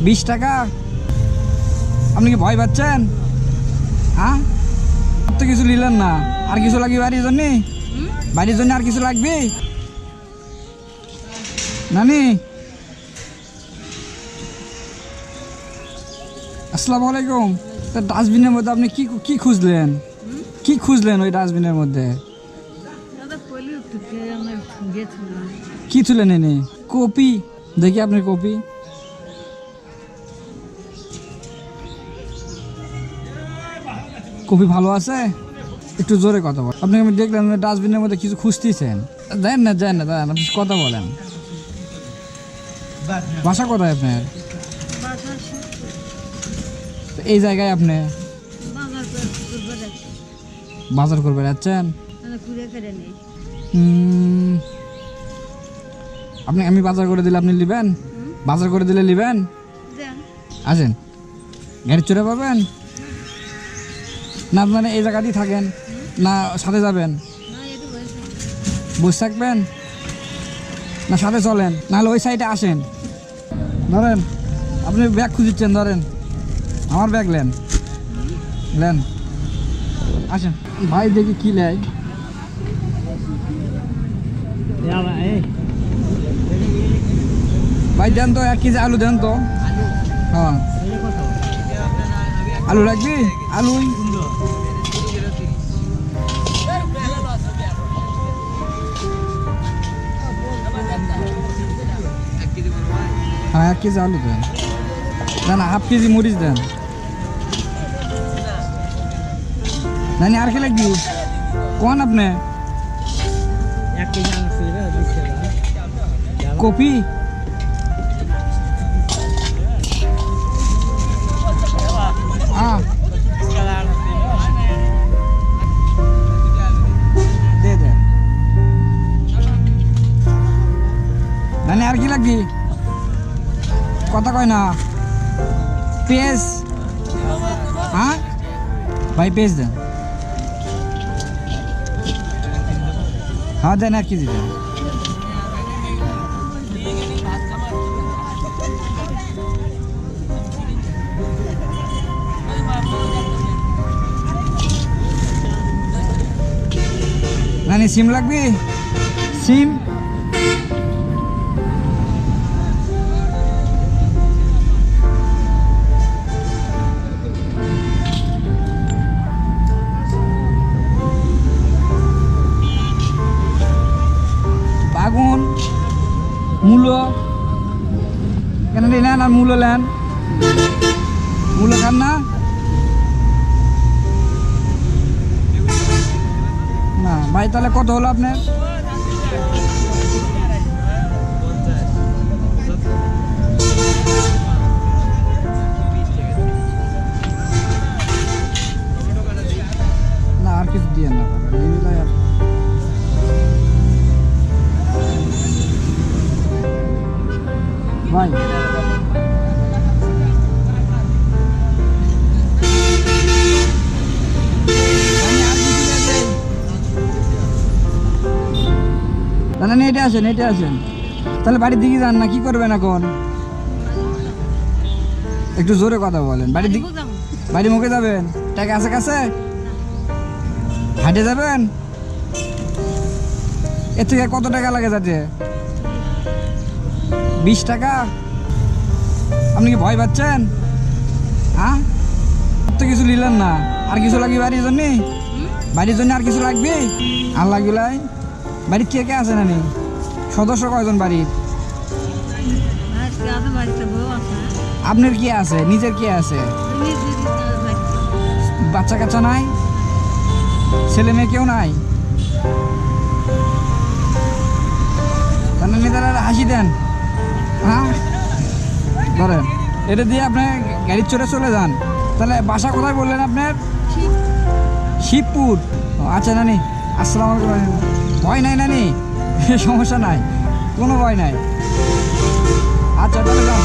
20 টাকা? আপনি কি ভয় পাচ্ছেন? হ্যাঁ, তো কিছু নিলেন না। আর কিছু লাগবে বাড়ির জন্য? বাড়ির জন্য আর কিছু লাগবে? নানি, আসসালামু আলাইকুম। তা ডাস্টবিনের মধ্যে আপনি কি খুঁজলেন? কি খুঁজলেন ওই ডাস্টবিনের মধ্যে? কি তুলেন এনে? কপি? দেখি আপনার কপি। কপি ভালো আছে? একটু জোরে কথা বল। আপনি আমি দেখলাম ডাস্টবিনের মধ্যে কিছু খুঁজতেছেন। দেন না আপনি কথা বলেন। বাসা কোথায় আপনার? এই জায়গায় আপনি বাজার করবে যাচ্ছেন? আপনি আমি বাজার করে দিলে আপনি নেবেন? বাজার করে দিলে নেবেন? আসেন, গাড়ি চড়ে পাবেন না? আপনারা এই জায়গাতেই থাকেন না সাথে যাবেন? বসে থাকবেন না সাথে চলেন? নাহলে ওই সাইডে আসেন। ধরেন, আপনি ব্যাগ খুঁজিচ্ছেন, ধরেন আমার ব্যাগ নেন আসেন। ভাই দেখি কি নেয়। ভাই দেন তো 1 কেজি আলু দেন তো। হ্যাঁ, আলু লাগবে? আলু হ্যাঁ, 1 কেজি আলু দেন। না 1/2 কেজি মরিচ দেন। নানি আর কি লাগবে কোন? আপনি কপি? হ্যাঁ, দে নানি আর কি লাগবে? কথা কয় না। পেঁয়াজ? হ্যাঁ ভাই, পেঁয়াজ দেন। হ্যাঁ দেন, 1 কেজি দেন। নানি সিম লাগবে? সিম? বাগুন, মূলো? কেন নেন আর মূলো নেন? মূলো খান না? না ভাই, তাহলে কত হলো আপনার? না আর কিছু দিয়ে না ভাই। না না, এটা আসেন। তাহলে বাড়ির দিকে যান না, কি করবেন এখন? একটু জোরে কথা বলেন। বাড়ি মুখে যাবেন? টাকা আছে কাছে? হাঁটে যাবেন? এর থেকে কত টাকা লাগে যাতে? 20 টাকা? আপনি কি ভয় পাচ্ছেন? হ্যাঁ, তো কিছু নিলেন না। আর কিছু লাগবে বাড়ির জন্য? বাড়ির জন্য আর কিছু লাগবে? আর লাগবে? বাড়ির কে আছে নানি? সদস্য কয়জন বাড়ির? আপনার কি আছে? নিজের কি আছে? বাচ্চা কাচ্চা নাই? ছেলে মেয়ে কেউ নাই? তাহলে হাসি দেন। হ্যাঁ ধরেন, এটা দিয়ে আপনি গাড়ি চড়ে চলে যান। তাহলে বাসা কোথায় বললেন আপনার? শিবপুর। আচ্ছা নানি, আসসালামু আলাইকুম। ভয় নাই নানি, সমস্যা নাই, কোনো ভয় নাই। আচ্ছা তাহলে যান।